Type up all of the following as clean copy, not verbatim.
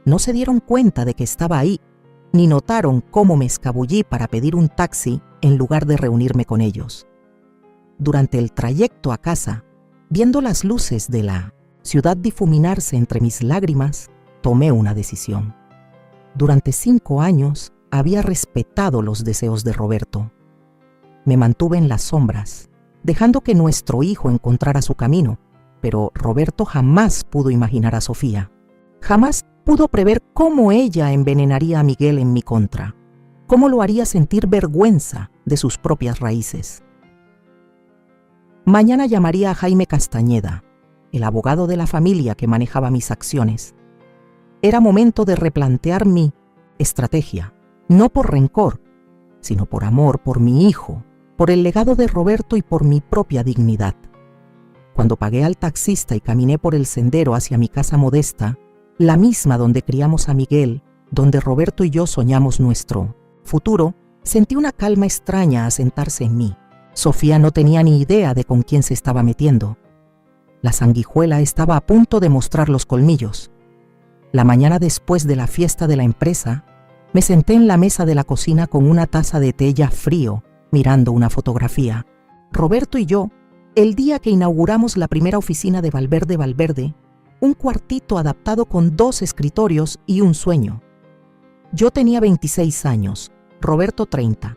No se dieron cuenta de que estaba ahí, ni notaron cómo me escabullí para pedir un taxi en lugar de reunirme con ellos. Durante el trayecto a casa, viendo las luces de la ciudad difuminarse entre mis lágrimas, tomé una decisión. Durante 5 años había respetado los deseos de Roberto. Me mantuve en las sombras, dejando que nuestro hijo encontrara su camino, pero Roberto jamás pudo imaginar a Sofía. Jamás pudo prever cómo ella envenenaría a Miguel en mi contra, cómo lo haría sentir vergüenza de sus propias raíces. Mañana llamaría a Jaime Castañeda, el abogado de la familia que manejaba mis acciones. Era momento de replantear mi estrategia, no por rencor, sino por amor, por mi hijo, por el legado de Roberto y por mi propia dignidad. Cuando pagué al taxista y caminé por el sendero hacia mi casa modesta, la misma donde criamos a Miguel, donde Roberto y yo soñamos nuestro futuro, sentí una calma extraña asentarse en mí. Sofía no tenía ni idea de con quién se estaba metiendo. La sanguijuela estaba a punto de mostrar los colmillos. La mañana después de la fiesta de la empresa, me senté en la mesa de la cocina con una taza de té ya frío, mirando una fotografía. Roberto y yo, el día que inauguramos la primera oficina de Valverde Valverde, un cuartito adaptado con 2 escritorios y un sueño. Yo tenía 26 años, Roberto 30,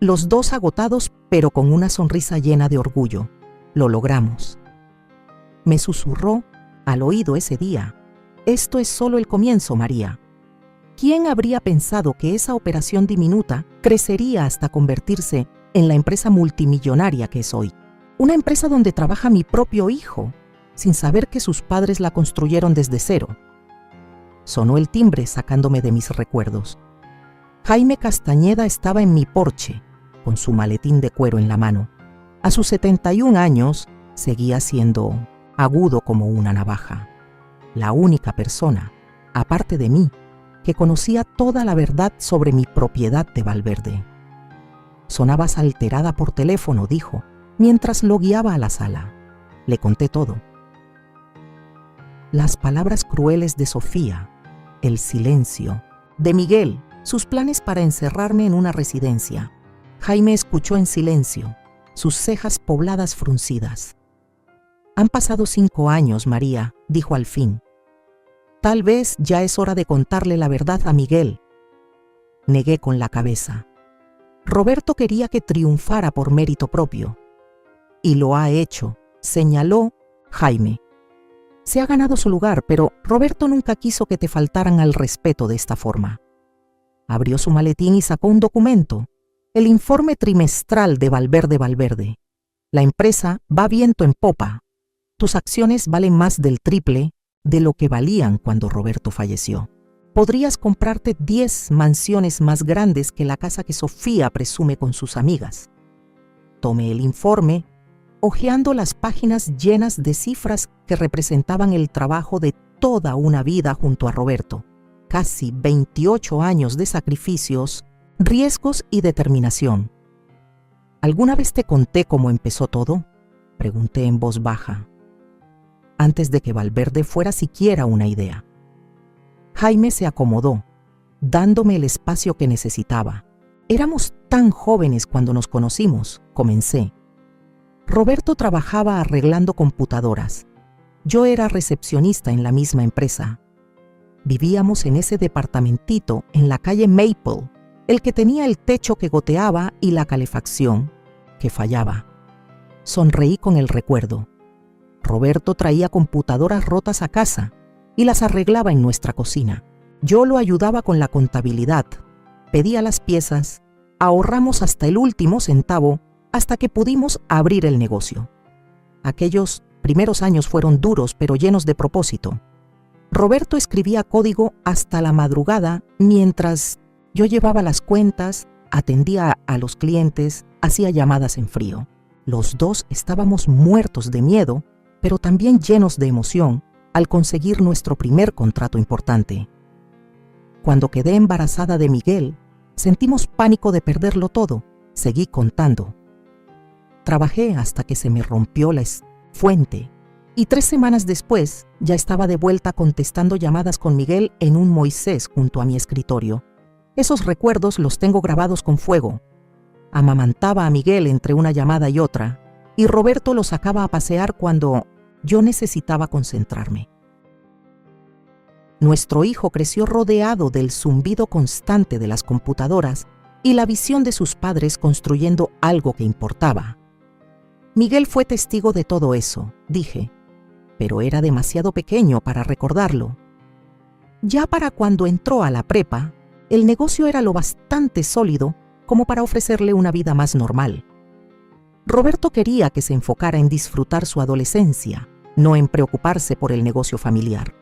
los dos agotados pero con una sonrisa llena de orgullo. Lo logramos. Me susurró al oído ese día: esto es solo el comienzo, María. ¿Quién habría pensado que esa operación diminuta crecería hasta convertirse en la empresa multimillonaria que es hoy? Una empresa donde trabaja mi propio hijo, sin saber que sus padres la construyeron desde cero. Sonó el timbre sacándome de mis recuerdos. Jaime Castañeda estaba en mi porche, con su maletín de cuero en la mano. A sus 71 años, seguía siendo agudo como una navaja. La única persona, aparte de mí, que conocía toda la verdad sobre mi propiedad de Valverde. Sonabas alterada por teléfono, dijo, mientras lo guiaba a la sala. Le conté todo. Las palabras crueles de Sofía, el silencio, de Miguel, sus planes para encerrarme en una residencia. Jaime escuchó en silencio, sus cejas pobladas fruncidas. Han pasado 5 años, María, dijo al fin. Tal vez ya es hora de contarle la verdad a Miguel. Negué con la cabeza. Roberto quería que triunfara por mérito propio. Y lo ha hecho, señaló Jaime. Se ha ganado su lugar, pero Roberto nunca quiso que te faltaran al respeto de esta forma. Abrió su maletín y sacó un documento, el informe trimestral de Valverde Valverde. La empresa va viento en popa. Tus acciones valen más del triple de lo que valían cuando Roberto falleció. Podrías comprarte 10 mansiones más grandes que la casa que Sofía presume con sus amigas. Tomé el informe, hojeando las páginas llenas de cifras que representaban el trabajo de toda una vida junto a Roberto. Casi 28 años de sacrificios, riesgos y determinación. ¿Alguna vez te conté cómo empezó todo?, pregunté en voz baja, antes de que Valverde fuera siquiera una idea. Jaime se acomodó, dándome el espacio que necesitaba. Éramos tan jóvenes cuando nos conocimos, comencé. Roberto trabajaba arreglando computadoras. Yo era recepcionista en la misma empresa. Vivíamos en ese departamentito en la calle Maple, el que tenía el techo que goteaba y la calefacción que fallaba. Sonreí con el recuerdo. Roberto traía computadoras rotas a casa y las arreglaba en nuestra cocina. Yo lo ayudaba con la contabilidad, pedía las piezas, ahorramos hasta el último centavo hasta que pudimos abrir el negocio. Aquellos primeros años fueron duros pero llenos de propósito. Roberto escribía código hasta la madrugada mientras yo llevaba las cuentas, atendía a los clientes, hacía llamadas en frío. Los dos estábamos muertos de miedo, pero también llenos de emoción al conseguir nuestro primer contrato importante. Cuando quedé embarazada de Miguel, sentimos pánico de perderlo todo. Seguí contando. Trabajé hasta que se me rompió la fuente Y 3 semanas después ya estaba de vuelta contestando llamadas con Miguel en un Moisés junto a mi escritorio. Esos recuerdos los tengo grabados con fuego. Amamantaba a Miguel entre una llamada y otra, y Roberto lo sacaba a pasear cuando yo necesitaba concentrarme. Nuestro hijo creció rodeado del zumbido constante de las computadoras y la visión de sus padres construyendo algo que importaba. Miguel fue testigo de todo eso, dije, pero era demasiado pequeño para recordarlo. Ya para cuando entró a la prepa, el negocio era lo bastante sólido como para ofrecerle una vida más normal. Roberto quería que se enfocara en disfrutar su adolescencia, no en preocuparse por el negocio familiar.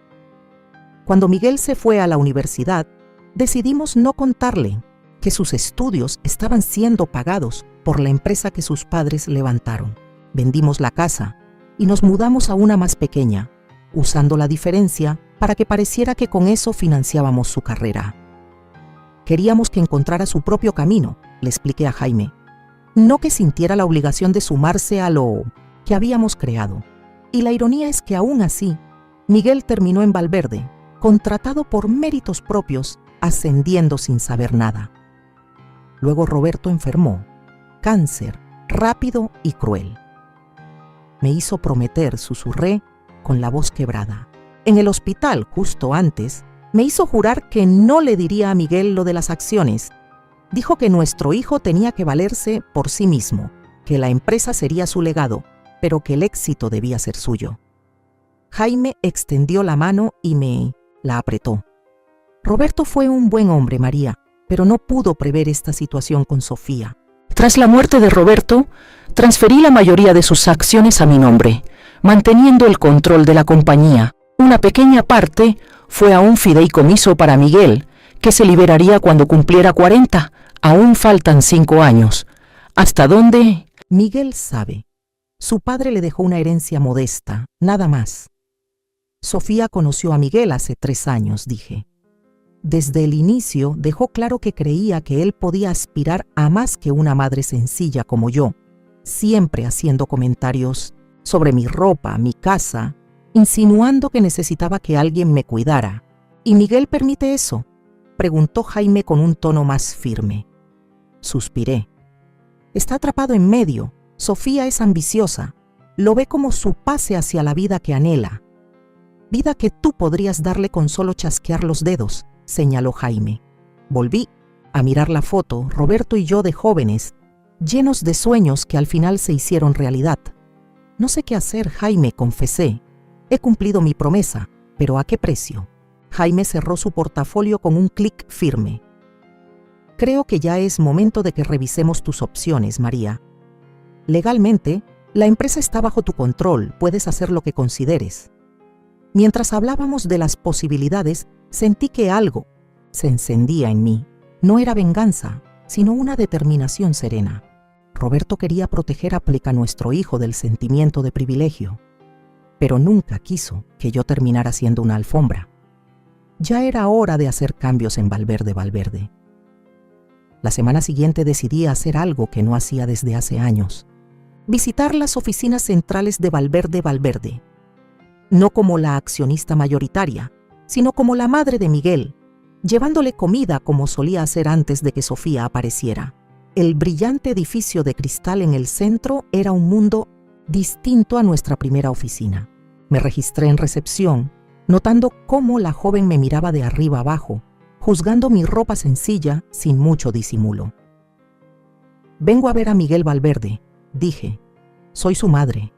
Cuando Miguel se fue a la universidad, decidimos no contarle que sus estudios estaban siendo pagados por la empresa que sus padres levantaron. Vendimos la casa y nos mudamos a una más pequeña, usando la diferencia para que pareciera que con eso financiábamos su carrera. Queríamos que encontrara su propio camino, le expliqué a Jaime. No que sintiera la obligación de sumarse a lo que habíamos creado. Y la ironía es que aún así, Miguel terminó en Valverde, contratado por méritos propios, ascendiendo sin saber nada. Luego Roberto enfermó, cáncer, rápido y cruel. Me hizo prometer, susurré, con la voz quebrada. En el hospital, justo antes, me hizo jurar que no le diría a Miguel lo de las acciones. Dijo que nuestro hijo tenía que valerse por sí mismo, que la empresa sería su legado, pero que el éxito debía ser suyo. Jaime extendió la mano y me la apretó. Roberto fue un buen hombre, María, pero no pudo prever esta situación con Sofía. Tras la muerte de Roberto, transferí la mayoría de sus acciones a mi nombre, manteniendo el control de la compañía. Una pequeña parte fue a un fideicomiso para Miguel, que se liberaría cuando cumpliera 40. Aún faltan 5 años. ¿Hasta dónde? Miguel sabe. Su padre le dejó una herencia modesta, nada más. Sofía conoció a Miguel hace 3 años, dije. Desde el inicio dejó claro que creía que él podía aspirar a más que una madre sencilla como yo, siempre haciendo comentarios sobre mi ropa, mi casa, insinuando que necesitaba que alguien me cuidara. ¿Y Miguel permite eso?, preguntó Jaime con un tono más firme. Suspiré. Está atrapado en medio. Sofía es ambiciosa. Lo ve como su pase hacia la vida que anhela. Vida que tú podrías darle con solo chasquear los dedos, señaló Jaime. Volví a mirar la foto, Roberto y yo de jóvenes, llenos de sueños que al final se hicieron realidad. No sé qué hacer, Jaime, confesé. He cumplido mi promesa, pero ¿a qué precio? Jaime cerró su portafolio con un clic firme. Creo que ya es momento de que revisemos tus opciones, María. Legalmente, la empresa está bajo tu control, puedes hacer lo que consideres. Mientras hablábamos de las posibilidades, sentí que algo se encendía en mí. No era venganza, sino una determinación serena. Roberto quería proteger a Pleca, nuestro hijo, del sentimiento de privilegio, pero nunca quiso que yo terminara siendo una alfombra. Ya era hora de hacer cambios en Valverde. La semana siguiente decidí hacer algo que no hacía desde hace años. Visitar las oficinas centrales de Valverde. No como la accionista mayoritaria, sino como la madre de Miguel, llevándole comida como solía hacer antes de que Sofía apareciera. El brillante edificio de cristal en el centro era un mundo distinto a nuestra primera oficina. Me registré en recepción, notando cómo la joven me miraba de arriba abajo, juzgando mi ropa sencilla sin mucho disimulo. Vengo a ver a Miguel Valverde, dije. Soy su madre.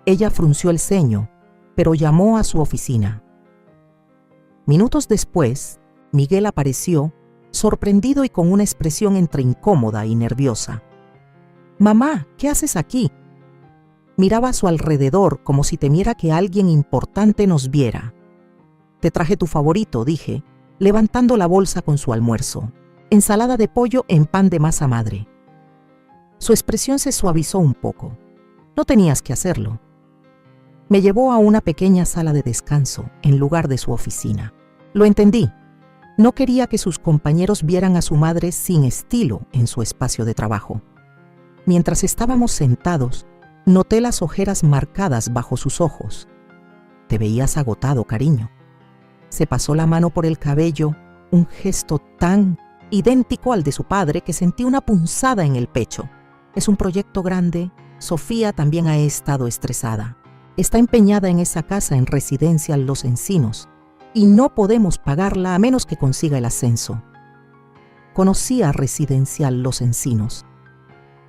Ella frunció el ceño, pero llamó a su oficina. Minutos después, Miguel apareció, sorprendido y con una expresión entre incómoda y nerviosa. «Mamá, ¿qué haces aquí?» Miraba a su alrededor como si temiera que alguien importante nos viera. «Te traje tu favorito», dije, levantando la bolsa con su almuerzo. Ensalada de pollo en pan de masa madre. Su expresión se suavizó un poco. No tenías que hacerlo. Me llevó a una pequeña sala de descanso en lugar de su oficina. Lo entendí. No quería que sus compañeros vieran a su madre sin estilo en su espacio de trabajo. Mientras estábamos sentados, Noté las ojeras marcadas bajo sus ojos. Te veías agotado, cariño. Se pasó la mano por el cabello, un gesto tan idéntico al de su padre que sentí una punzada en el pecho. Es un proyecto grande. Sofía también ha estado estresada. Está empeñada en esa casa en Residencial Los Encinos y no podemos pagarla a menos que consiga el ascenso. Conocía Residencial Los Encinos.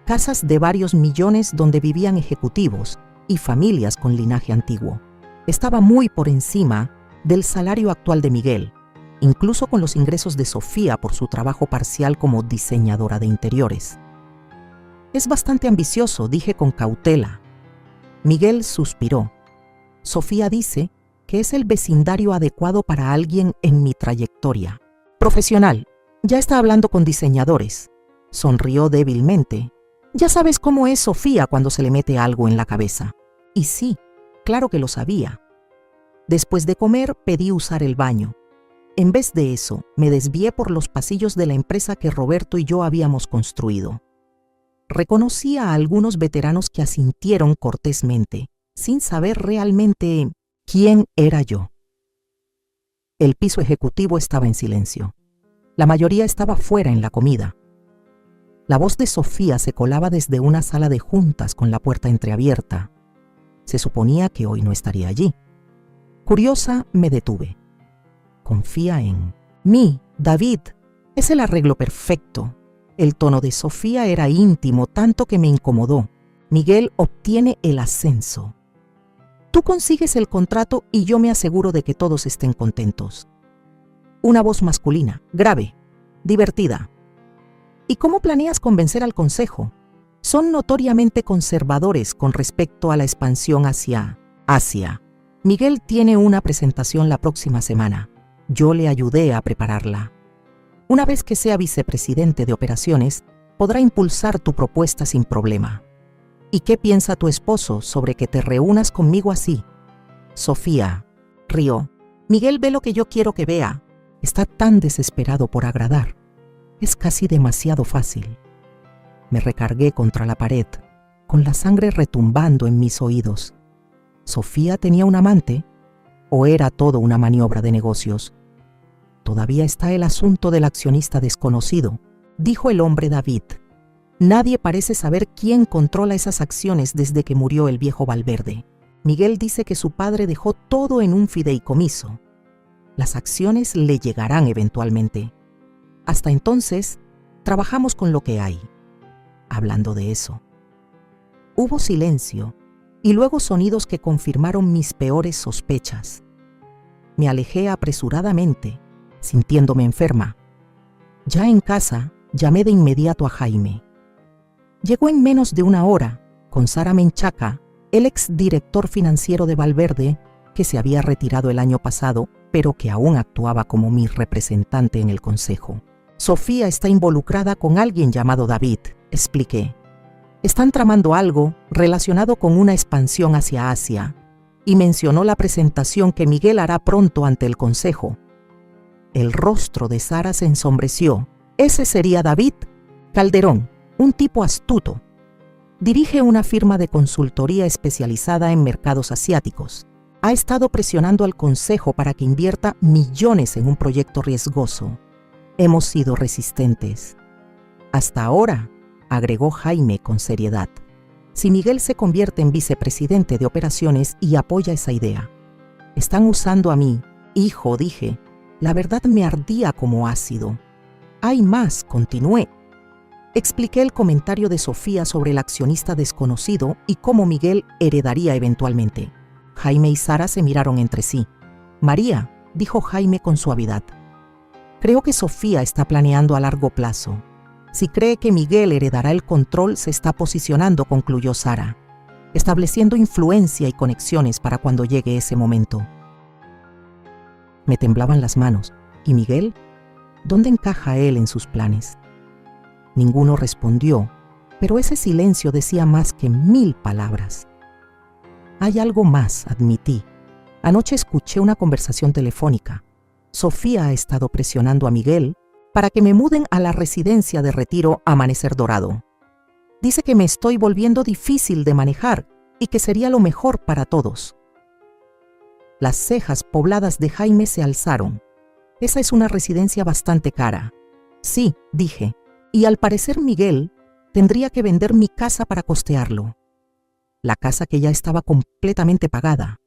Casas de varios millones donde vivían ejecutivos y familias con linaje antiguo. Estaba muy por encima del salario actual de Miguel, incluso con los ingresos de Sofía por su trabajo parcial como diseñadora de interiores. Es bastante ambicioso, dije con cautela. Miguel suspiró. Sofía dice que es el vecindario adecuado para alguien en mi trayectoria. Profesional, ya está hablando con diseñadores. Sonrió débilmente. Ya sabes cómo es Sofía cuando se le mete algo en la cabeza. Y sí, claro que lo sabía. Después de comer, pedí usar el baño. En vez de eso, me desvié por los pasillos de la empresa que Roberto y yo habíamos construido. Reconocí a algunos veteranos que asintieron cortésmente, sin saber realmente quién era yo. El piso ejecutivo estaba en silencio. La mayoría estaba fuera en la comida. La voz de Sofía se colaba desde una sala de juntas con la puerta entreabierta. Se suponía que hoy no estaría allí. Curiosa, me detuve. Confía en mí, David. Es el arreglo perfecto. El tono de Sofía era íntimo, tanto que me incomodó. Miguel obtiene el ascenso. Tú consigues el contrato y yo me aseguro de que todos estén contentos. Una voz masculina, grave, divertida. ¿Y cómo planeas convencer al consejo? Son notoriamente conservadores con respecto a la expansión hacia Asia. Miguel tiene una presentación la próxima semana. Yo le ayudé a prepararla. Una vez que sea vicepresidente de operaciones, podrá impulsar tu propuesta sin problema. ¿Y qué piensa tu esposo sobre que te reúnas conmigo así? Sofía rió. Miguel ve lo que yo quiero que vea. Está tan desesperado por agradar. Es casi demasiado fácil. Me recargué contra la pared, con la sangre retumbando en mis oídos. ¿Sofía tenía un amante? ¿O era todo una maniobra de negocios? Todavía está el asunto del accionista desconocido, dijo el hombre David. Nadie parece saber quién controla esas acciones desde que murió el viejo Valverde. Miguel dice que su padre dejó todo en un fideicomiso. Las acciones le llegarán eventualmente. Hasta entonces, trabajamos con lo que hay. Hablando de eso. Hubo silencio y luego sonidos que confirmaron mis peores sospechas. Me alejé apresuradamente, sintiéndome enferma. Ya en casa, llamé de inmediato a Jaime. Llegó en menos de una hora, con Sara Menchaca, el exdirector financiero de Valverde, que se había retirado el año pasado, pero que aún actuaba como mi representante en el consejo. Sofía está involucrada con alguien llamado David, expliqué. Están tramando algo relacionado con una expansión hacia Asia, y mencionó la presentación que Miguel hará pronto ante el consejo. El rostro de Sara se ensombreció. Ese sería David Calderón, un tipo astuto. Dirige una firma de consultoría especializada en mercados asiáticos. Ha estado presionando al consejo para que invierta millones en un proyecto riesgoso. Hemos sido resistentes. Hasta ahora, agregó Jaime con seriedad. Si Miguel se convierte en vicepresidente de operaciones y apoya esa idea. Están usando a mí, hijo, dije. La verdad me ardía como ácido. Hay más, continué. Expliqué el comentario de Sofía sobre el accionista desconocido y cómo Miguel heredaría eventualmente. Jaime y Sara se miraron entre sí. María, dijo Jaime con suavidad. Creo que Sofía está planeando a largo plazo. Si cree que Miguel heredará el control, se está posicionando, concluyó Sara, estableciendo influencia y conexiones para cuando llegue ese momento. Me temblaban las manos. ¿Y Miguel? ¿Dónde encaja él en sus planes? Ninguno respondió, pero ese silencio decía más que 1000 palabras. Hay algo más, admití. Anoche escuché una conversación telefónica. Sofía ha estado presionando a Miguel para que me muden a la residencia de retiro Amanecer Dorado. Dice que me estoy volviendo difícil de manejar y que sería lo mejor para todos. Las cejas pobladas de Jaime se alzaron. Esa es una residencia bastante cara. Sí, dije, y al parecer Miguel tendría que vender mi casa para costearlo. La casa que ya estaba completamente pagada.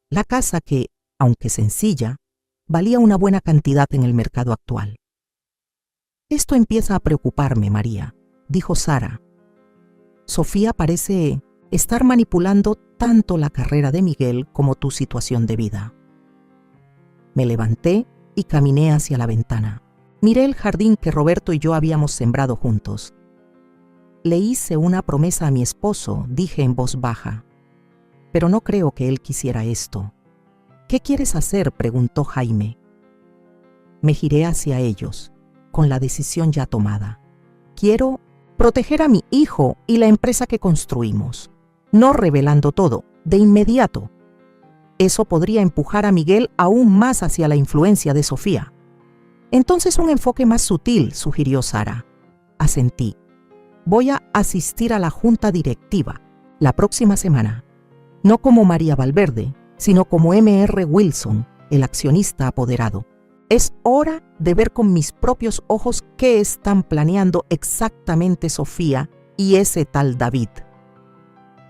La casa que, aunque sencilla, valía una buena cantidad en el mercado actual. Esto empieza a preocuparme, María, dijo Sara. Sofía parece estar manipulando tanto la carrera de Miguel como tu situación de vida. Me levanté y caminé hacia la ventana. Miré el jardín que Roberto y yo habíamos sembrado juntos. Le hice una promesa a mi esposo, dije en voz baja. Pero no creo que él quisiera esto. ¿Qué quieres hacer?, preguntó Jaime. Me giré hacia ellos, con la decisión ya tomada. Quiero proteger a mi hijo y la empresa que construimos, no revelando todo, de inmediato. Eso podría empujar a Miguel aún más hacia la influencia de Sofía. Entonces un enfoque más sutil, sugirió Sara. Asentí. Voy a asistir a la junta directiva la próxima semana. No como María Valverde, sino como M.R. Wilson, el accionista apoderado. Es hora de ver con mis propios ojos qué están planeando exactamente Sofía y ese tal David.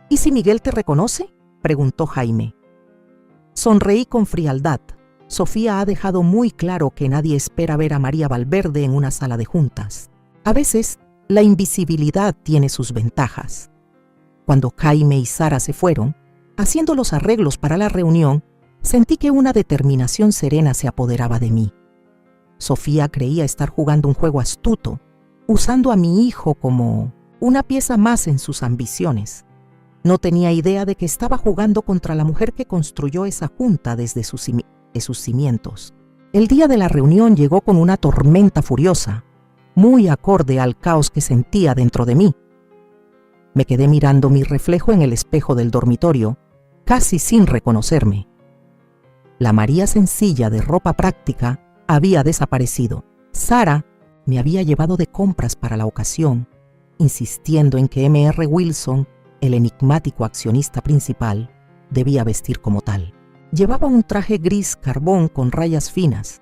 ¿Y si Miguel te reconoce?, preguntó Jaime. Sonreí con frialdad. Sofía ha dejado muy claro que nadie espera ver a María Valverde en una sala de juntas. A veces, la invisibilidad tiene sus ventajas. Cuando Jaime y Sara se fueron, haciendo los arreglos para la reunión, sentí que una determinación serena se apoderaba de mí. Sofía creía estar jugando un juego astuto, usando a mi hijo como una pieza más en sus ambiciones. No tenía idea de que estaba jugando contra la mujer que construyó esa junta desde sus cimientos. El día de la reunión llegó con una tormenta furiosa, muy acorde al caos que sentía dentro de mí. Me quedé mirando mi reflejo en el espejo del dormitorio, casi sin reconocerme. La María sencilla de ropa práctica había desaparecido. Sara me había llevado de compras para la ocasión, insistiendo en que M.R. Wilson, el enigmático accionista principal, debía vestir como tal. Llevaba un traje gris carbón con rayas finas,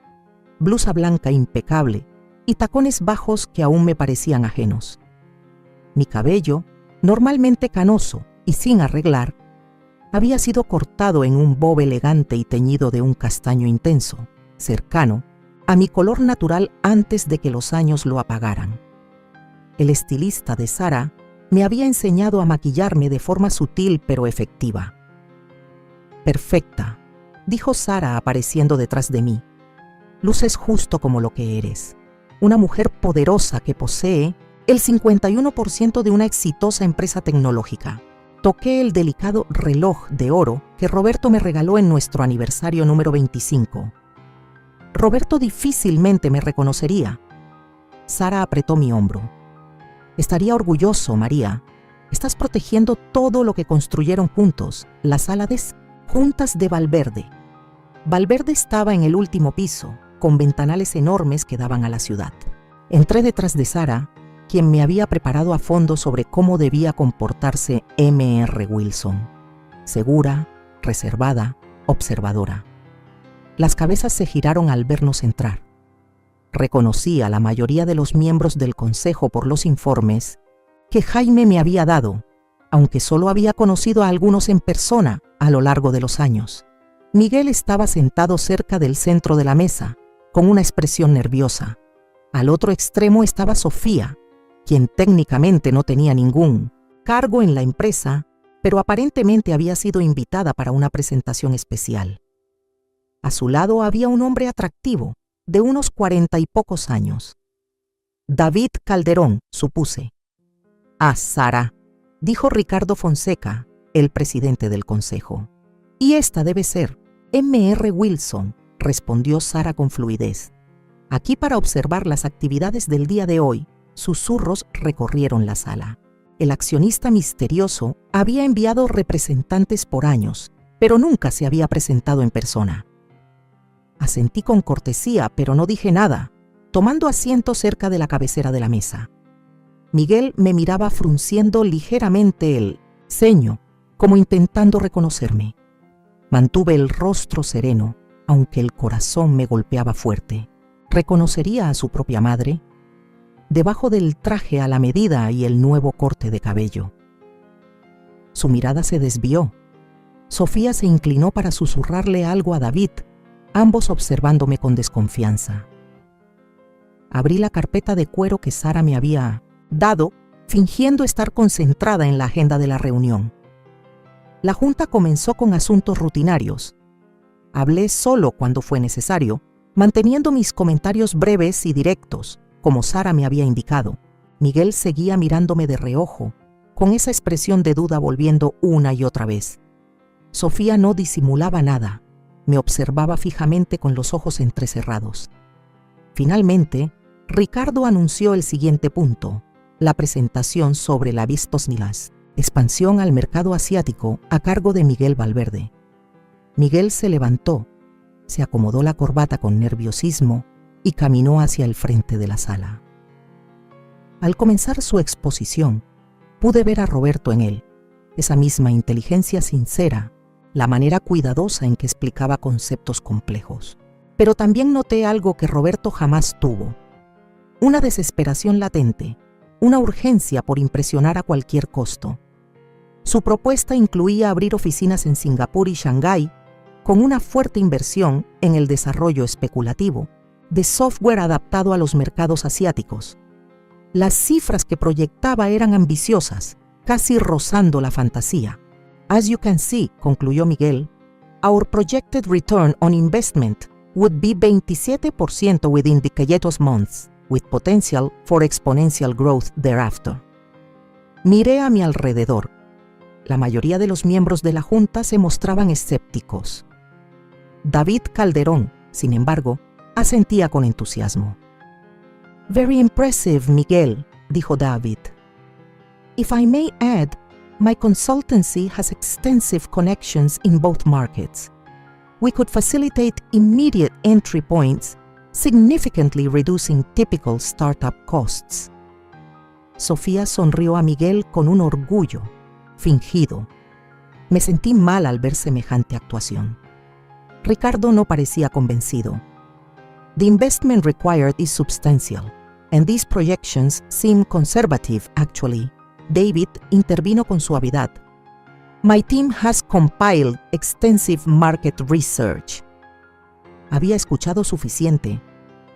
blusa blanca impecable y tacones bajos que aún me parecían ajenos. Mi cabello, normalmente canoso y sin arreglar, había sido cortado en un bob elegante y teñido de un castaño intenso, cercano a mi color natural antes de que los años lo apagaran. El estilista de Sara me había enseñado a maquillarme de forma sutil pero efectiva. Perfecta, dijo Sara apareciendo detrás de mí. Luces justo como lo que eres, una mujer poderosa que posee el 51% de una exitosa empresa tecnológica. Toqué el delicado reloj de oro que Roberto me regaló en nuestro aniversario número 25. Roberto difícilmente me reconocería. Sara apretó mi hombro. Estaría orgulloso, María. Estás protegiendo todo lo que construyeron juntos, la sala de juntas de Valverde. Valverde estaba en el último piso, con ventanales enormes que daban a la ciudad. Entré detrás de Sara, quien me había preparado a fondo sobre cómo debía comportarse M.R. Wilson. Segura, reservada, observadora. Las cabezas se giraron al vernos entrar. Reconocí a la mayoría de los miembros del consejo por los informes que Jaime me había dado, aunque solo había conocido a algunos en persona a lo largo de los años. Miguel estaba sentado cerca del centro de la mesa, con una expresión nerviosa. Al otro extremo estaba Sofía, quien técnicamente no tenía ningún cargo en la empresa, pero aparentemente había sido invitada para una presentación especial. A su lado había un hombre atractivo, de unos 40 y pocos años. David Calderón, supuse. Ah, Sara, dijo Ricardo Fonseca, el presidente del consejo. Y esta debe ser M.R. Wilson, respondió Sara con fluidez. Aquí para observar las actividades del día de hoy. Susurros recorrieron la sala. El accionista misterioso había enviado representantes por años, pero nunca se había presentado en persona. Asentí con cortesía, pero no dije nada, tomando asiento cerca de la cabecera de la mesa. Miguel me miraba frunciendo ligeramente el ceño, como intentando reconocerme. Mantuve el rostro sereno, aunque el corazón me golpeaba fuerte. ¿Reconocería a su propia madre? Debajo del traje a la medida y el nuevo corte de cabello. Su mirada se desvió. Sofía se inclinó para susurrarle algo a David, ambos observándome con desconfianza. Abrí la carpeta de cuero que Sara me había dado, fingiendo estar concentrada en la agenda de la reunión. La junta comenzó con asuntos rutinarios. Hablé solo cuando fue necesario, manteniendo mis comentarios breves y directos, como Sara me había indicado. Miguel seguía mirándome de reojo, con esa expresión de duda volviendo una y otra vez. Sofía no disimulaba nada, me observaba fijamente con los ojos entrecerrados. Finalmente, Ricardo anunció el siguiente punto, la presentación sobre la Vistos Milas, expansión al mercado asiático a cargo de Miguel Valverde. Miguel se levantó, se acomodó la corbata con nerviosismo y caminó hacia el frente de la sala. Al comenzar su exposición, pude ver a Roberto en él, esa misma inteligencia sincera, la manera cuidadosa en que explicaba conceptos complejos. Pero también noté algo que Roberto jamás tuvo, una desesperación latente, una urgencia por impresionar a cualquier costo. Su propuesta incluía abrir oficinas en Singapur y Shanghái, con una fuerte inversión en el desarrollo especulativo de software adaptado a los mercados asiáticos. Las cifras que proyectaba eran ambiciosas, casi rozando la fantasía. As you can see, concluyó Miguel, our projected return on investment would be 27% within decades months, with potential for exponential growth thereafter. Miré a mi alrededor. La mayoría de los miembros de la junta se mostraban escépticos. David Calderón, sin embargo, asentía con entusiasmo. Very impressive, Miguel, dijo David. If I may add, my consultancy has extensive connections in both markets. We could facilitate immediate entry points, significantly reducing typical startup costs. Sofía sonrió a Miguel con un orgullo fingido. Me sentí mal al ver semejante actuación. Ricardo no parecía convencido. The investment required is substantial, and these projections seem conservative, actually. David intervino con suavidad. My team has compiled extensive market research. Había escuchado suficiente.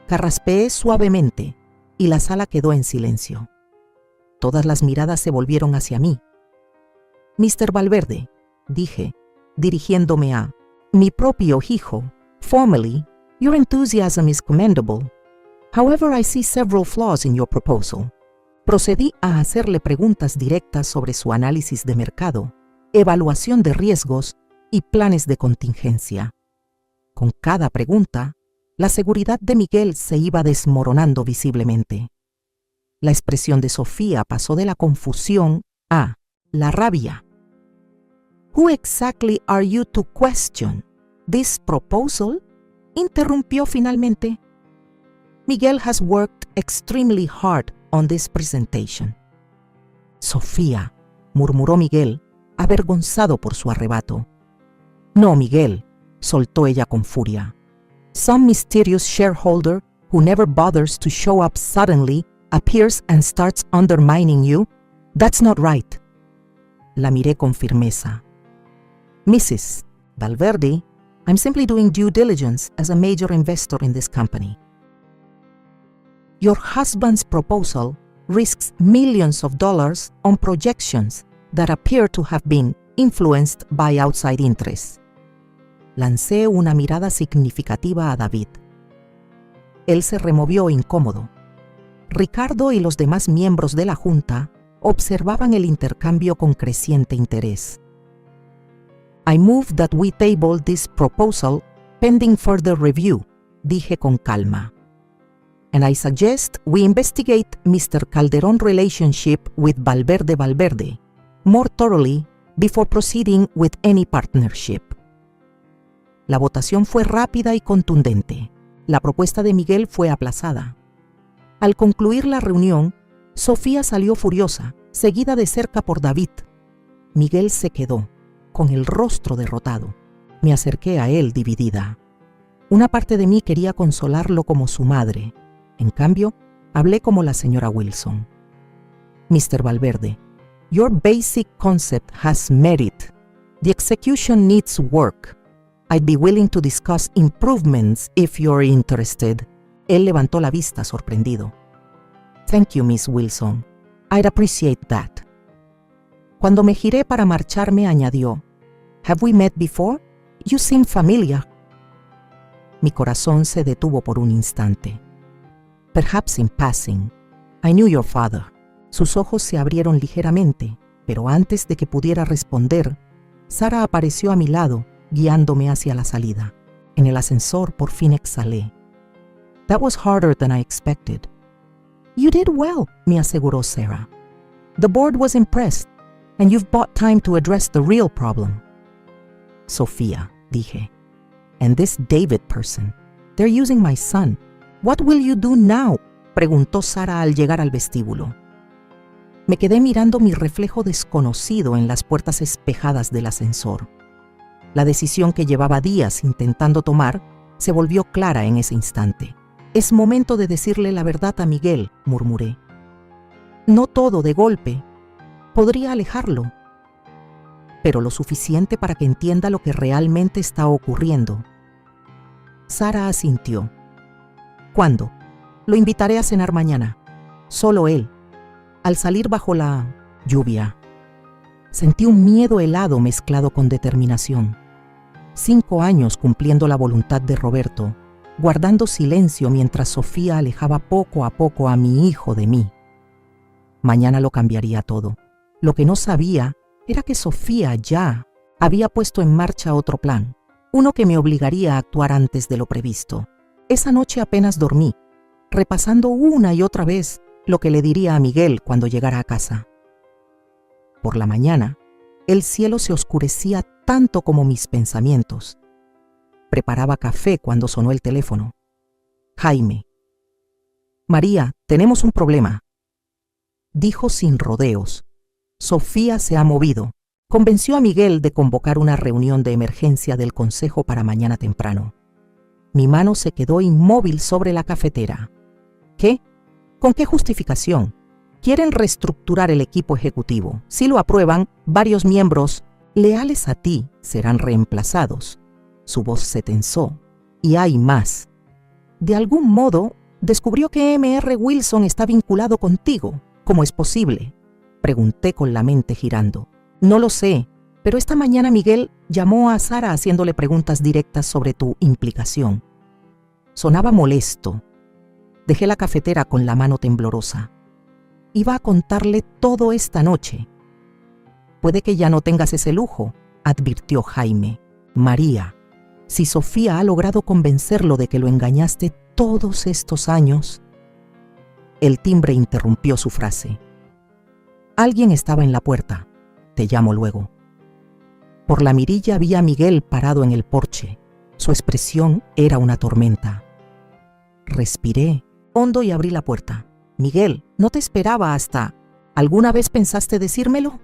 Carraspeé suavemente y la sala quedó en silencio. Todas las miradas se volvieron hacia mí. Mr. Valverde, dije, dirigiéndome a mi propio hijo, formally, your enthusiasm is commendable. However, I see several flaws in your proposal. Procedí a hacerle preguntas directas sobre su análisis de mercado, evaluación de riesgos y planes de contingencia. Con cada pregunta, la seguridad de Miguel se iba desmoronando visiblemente. La expresión de Sofía pasó de la confusión a la rabia. Who exactly are you to question? This proposal? Interrumpió finalmente. Miguel has worked extremely hard on this presentation. Sofía, murmuró Miguel, avergonzado por su arrebato. No, Miguel, soltó ella con furia. Some mysterious shareholder who never bothers to show up suddenly appears and starts undermining you? That's not right. La miré con firmeza. Mrs. Valverde, I'm simply doing due diligence as a major investor in this company. Your husband's proposal risks millions of dollars on projections that appear to have been influenced by outside interests. Lancé una mirada significativa a David. Él se removió incómodo. Ricardo y los demás miembros de la junta observaban el intercambio con creciente interés. I move that we table this proposal pending further review, dije con calma. And I suggest we investigate Mr. Calderón relationship with Valverde more thoroughly before proceeding with any partnership. La votación fue rápida y contundente. La propuesta de Miguel fue aplazada. Al concluir la reunión, Sofía salió furiosa, seguida de cerca por David. Miguel se quedó, con el rostro derrotado. Me acerqué a él dividida. Una parte de mí quería consolarlo como su madre. En cambio, hablé como la señora Wilson. Mr. Valverde, your basic concept has merit. The execution needs work. I'd be willing to discuss improvements if you're interested. Él levantó la vista sorprendido. Thank you, Miss Wilson. I'd appreciate that. Cuando me giré para marcharme, añadió, Have we met before? You seem familiar. Mi corazón se detuvo por un instante. Perhaps in passing. I knew your father. Sus ojos se abrieron ligeramente, pero antes de que pudiera responder, Sara apareció a mi lado, guiándome hacia la salida. En el ascensor por fin exhalé. That was harder than I expected. You did well, me aseguró Sarah. The board was impressed, and you've bought time to address the real problem. Sofía, dije. And this David person, they're using my son. What will you do now? Preguntó Sara al llegar al vestíbulo. Me quedé mirando mi reflejo desconocido en las puertas espejadas del ascensor. La decisión que llevaba días intentando tomar se volvió clara en ese instante. Es momento de decirle la verdad a Miguel, murmuré. No todo de golpe. Podría alejarlo, pero lo suficiente para que entienda lo que realmente está ocurriendo. Sara asintió. ¿Cuándo? Lo invitaré a cenar mañana. Solo él. Al salir bajo la lluvia, sentí un miedo helado mezclado con determinación. 5 años cumpliendo la voluntad de Roberto, guardando silencio mientras Sofía alejaba poco a poco a mi hijo de mí. Mañana lo cambiaría todo. Lo que no sabía era que Sofía ya había puesto en marcha otro plan, uno que me obligaría a actuar antes de lo previsto. Esa noche apenas dormí, repasando una y otra vez lo que le diría a Miguel cuando llegara a casa. Por la mañana, el cielo se oscurecía tanto como mis pensamientos. Preparaba café cuando sonó el teléfono. Jaime. María, tenemos un problema. Dijo sin rodeos. Sofía se ha movido. Convenció a Miguel de convocar una reunión de emergencia del consejo para mañana temprano. Mi mano se quedó inmóvil sobre la cafetera. ¿Qué? ¿Con qué justificación? Quieren reestructurar el equipo ejecutivo. Si lo aprueban, varios miembros leales a ti serán reemplazados. Su voz se tensó. Y hay más. De algún modo, descubrió que M.R. Wilson está vinculado contigo. ¿Cómo es posible? Pregunté con la mente girando. No lo sé, pero esta mañana Miguel llamó a Sara haciéndole preguntas directas sobre tu implicación. Sonaba molesto. Dejé la cafetera con la mano temblorosa. Iba a contarle todo esta noche. Puede que ya no tengas ese lujo, advirtió Jaime. María, si Sofía ha logrado convencerlo de que lo engañaste todos estos años. El timbre interrumpió su frase. Alguien estaba en la puerta. Te llamo luego. Por la mirilla vi a Miguel parado en el porche. Su expresión era una tormenta. Respiré hondo y abrí la puerta. Miguel, no te esperaba hasta... ¿Alguna vez pensaste decírmelo?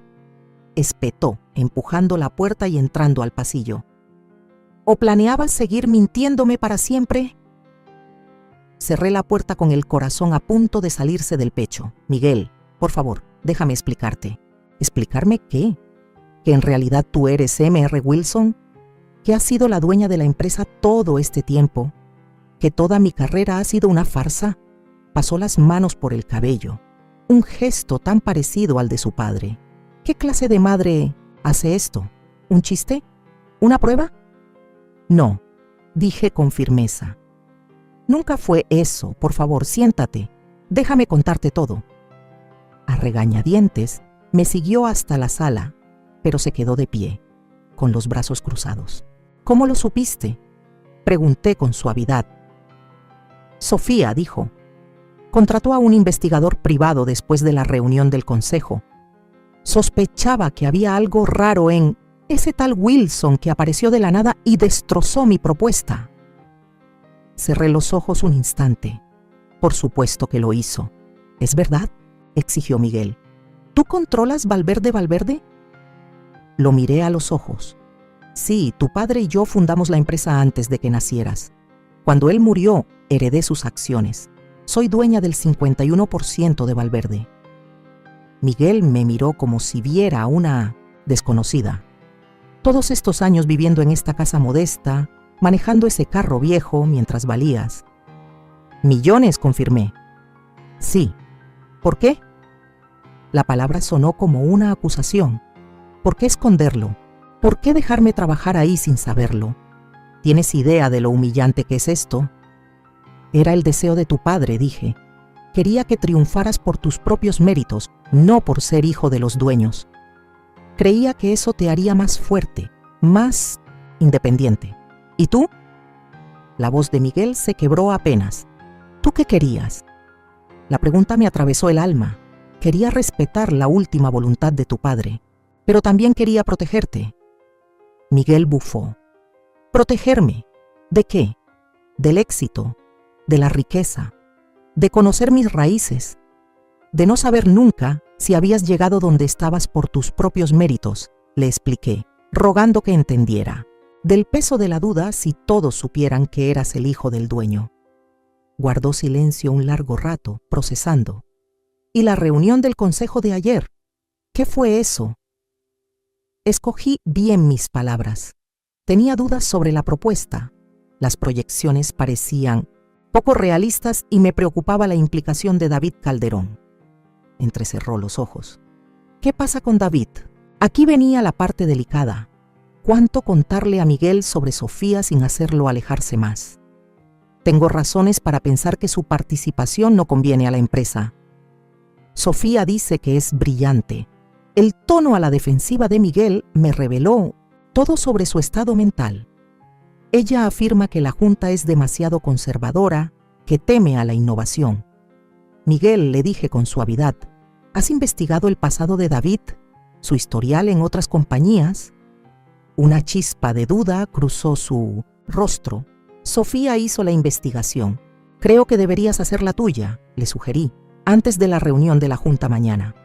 Espetó, empujando la puerta y entrando al pasillo. ¿O planeabas seguir mintiéndome para siempre? Cerré la puerta con el corazón a punto de salirse del pecho. Miguel, por favor, déjame explicarte. ¿Explicarme qué? ¿Que en realidad tú eres M.R. Wilson? ¿Que has sido la dueña de la empresa todo este tiempo? ¿Que toda mi carrera ha sido una farsa? Pasó las manos por el cabello. Un gesto tan parecido al de su padre. ¿Qué clase de madre hace esto? ¿Un chiste? ¿Una prueba? No, dije con firmeza. Nunca fue eso. Por favor, siéntate. Déjame contarte todo. A regañadientes, me siguió hasta la sala, pero se quedó de pie, con los brazos cruzados. ¿Cómo lo supiste? Pregunté con suavidad. Sofía, dijo. Contrató a un investigador privado después de la reunión del consejo. Sospechaba que había algo raro en ese tal Wilson que apareció de la nada y destrozó mi propuesta. Cerré los ojos un instante. Por supuesto que lo hizo. ¿Es verdad? exigió Miguel. ¿Tú controlas Valverde Valverde? Lo miré a los ojos. Sí, tu padre y yo fundamos la empresa antes de que nacieras. Cuando él murió, heredé sus acciones. Soy dueña del 51% de Valverde. Miguel me miró como si viera a una desconocida. Todos estos años viviendo en esta casa modesta, manejando ese carro viejo mientras valías. Millones, confirmé. Sí. ¿Por qué? La palabra sonó como una acusación. ¿Por qué esconderlo? ¿Por qué dejarme trabajar ahí sin saberlo? ¿Tienes idea de lo humillante que es esto? Era el deseo de tu padre, dije. Quería que triunfaras por tus propios méritos, no por ser hijo de los dueños. Creía que eso te haría más fuerte, más independiente. ¿Y tú? La voz de Miguel se quebró apenas. ¿Tú qué querías? La pregunta me atravesó el alma. Quería respetar la última voluntad de tu padre, pero también quería protegerte. Miguel bufó. ¿Protegerme? ¿De qué? Del éxito, de la riqueza, de conocer mis raíces, de no saber nunca si habías llegado donde estabas por tus propios méritos, le expliqué, rogando que entendiera. Del peso de la duda si todos supieran que eras el hijo del dueño. Guardó silencio un largo rato, procesando. ¿Y la reunión del consejo de ayer? ¿Qué fue eso? Escogí bien mis palabras. Tenía dudas sobre la propuesta. Las proyecciones parecían poco realistas y me preocupaba la implicación de David Calderón. Entrecerró los ojos. ¿Qué pasa con David? Aquí venía la parte delicada. ¿Cuánto contarle a Miguel sobre Sofía sin hacerlo alejarse más? Tengo razones para pensar que su participación no conviene a la empresa. Sofía dice que es brillante. El tono a la defensiva de Miguel me reveló todo sobre su estado mental. Ella afirma que la Junta es demasiado conservadora, que teme a la innovación. Miguel, le dije con suavidad, ¿has investigado el pasado de David, su historial en otras compañías? Una chispa de duda cruzó su rostro. Sofía hizo la investigación. Creo que deberías hacer la tuya, le sugerí, antes de la reunión de la Junta mañana.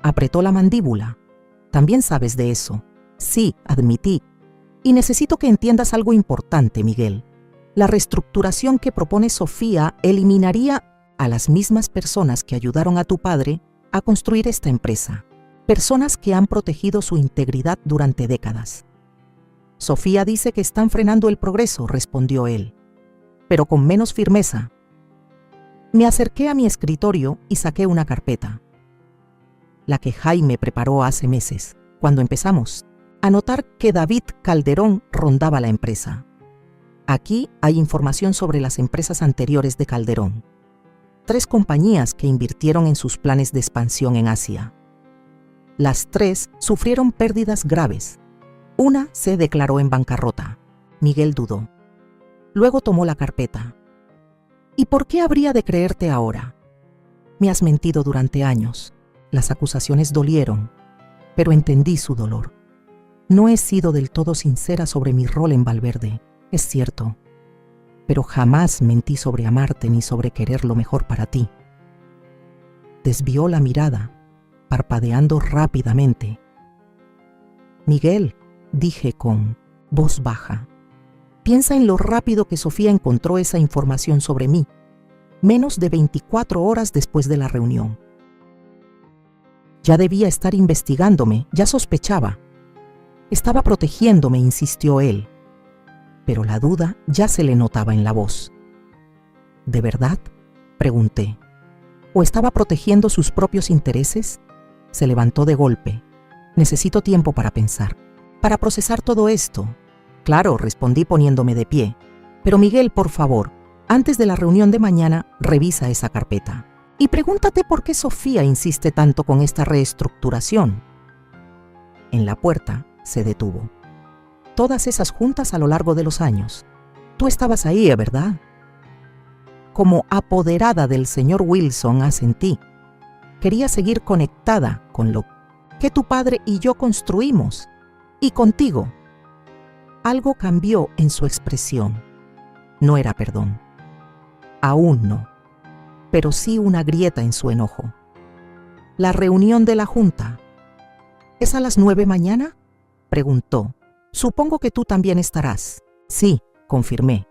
Apretó la mandíbula. También sabes de eso. Sí, admití. Y necesito que entiendas algo importante, Miguel. La reestructuración que propone Sofía eliminaría a las mismas personas que ayudaron a tu padre a construir esta empresa. Personas que han protegido su integridad durante décadas. Sofía dice que están frenando el progreso, respondió él, pero con menos firmeza. Me acerqué a mi escritorio y saqué una carpeta. La que Jaime preparó hace meses, cuando empezamos a notar que David Calderón rondaba la empresa. Aquí hay información sobre las empresas anteriores de Calderón. 3 compañías que invirtieron en sus planes de expansión en Asia. Las 3 sufrieron pérdidas graves. Una se declaró en bancarrota. Miguel dudó. Luego tomó la carpeta. ¿Y por qué habría de creerte ahora? Me has mentido durante años. Las acusaciones dolieron, pero entendí su dolor. No he sido del todo sincera sobre mi rol en Valverde, es cierto, pero jamás mentí sobre amarte ni sobre querer lo mejor para ti. Desvió la mirada, parpadeando rápidamente. Miguel, dije con voz baja, piensa en lo rápido que Sofía encontró esa información sobre mí, menos de 24 horas después de la reunión. Ya debía estar investigándome, ya sospechaba. Estaba protegiéndome, insistió él, pero la duda ya se le notaba en la voz. ¿De verdad?, pregunté. ¿O estaba protegiendo sus propios intereses? Se levantó de golpe. Necesito tiempo para pensar, para procesar todo esto. Claro, respondí poniéndome de pie. Pero Miguel, por favor, antes de la reunión de mañana, revisa esa carpeta. Y pregúntate por qué Sofía insiste tanto con esta reestructuración. En la puerta se detuvo. Todas esas juntas a lo largo de los años. Tú estabas ahí, ¿verdad? Como apoderada del señor Wilson, asentí. Quería seguir conectada con lo que tu padre y yo construimos. Y contigo. Algo cambió en su expresión. No era perdón. Aún no. Pero sí una grieta en su enojo. La reunión de la Junta. ¿Es a las 9 mañana? Preguntó. Supongo que tú también estarás. Sí, confirmé.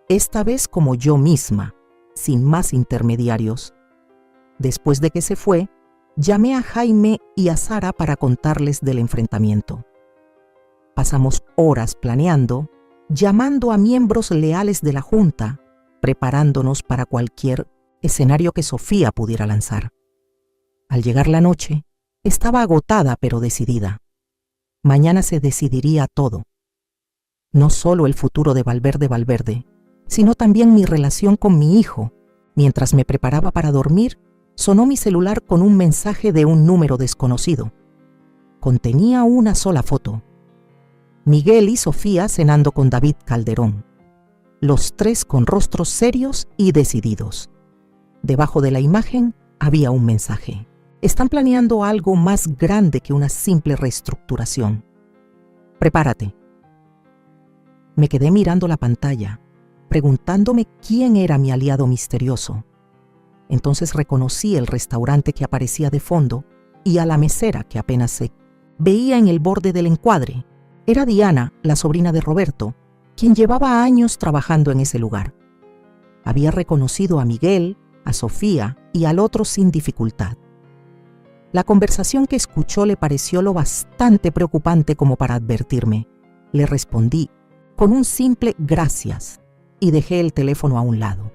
Esta vez como yo misma, sin más intermediarios. Después de que se fue, llamé a Jaime y a Sara para contarles del enfrentamiento. Pasamos horas planeando, llamando a miembros leales de la Junta, preparándonos para cualquier escenario que Sofía pudiera lanzar. Al llegar la noche, estaba agotada pero decidida. Mañana se decidiría todo. No solo el futuro de Valverde, sino también mi relación con mi hijo. Mientras me preparaba para dormir, sonó mi celular con un mensaje de un número desconocido. Contenía una sola foto. Miguel y Sofía cenando con David Calderón. Los tres con rostros serios y decididos. Debajo de la imagen había un mensaje. Están planeando algo más grande que una simple reestructuración. Prepárate. Me quedé mirando la pantalla, preguntándome quién era mi aliado misterioso. Entonces reconocí el restaurante que aparecía de fondo y a la mesera que apenas se veía en el borde del encuadre. Era Diana, la sobrina de Roberto, quien llevaba años trabajando en ese lugar. Había reconocido a Miguel, a Sofía y al otro sin dificultad. La conversación que escuchó le pareció lo bastante preocupante como para advertirme. Le respondí con un simple gracias y dejé el teléfono a un lado.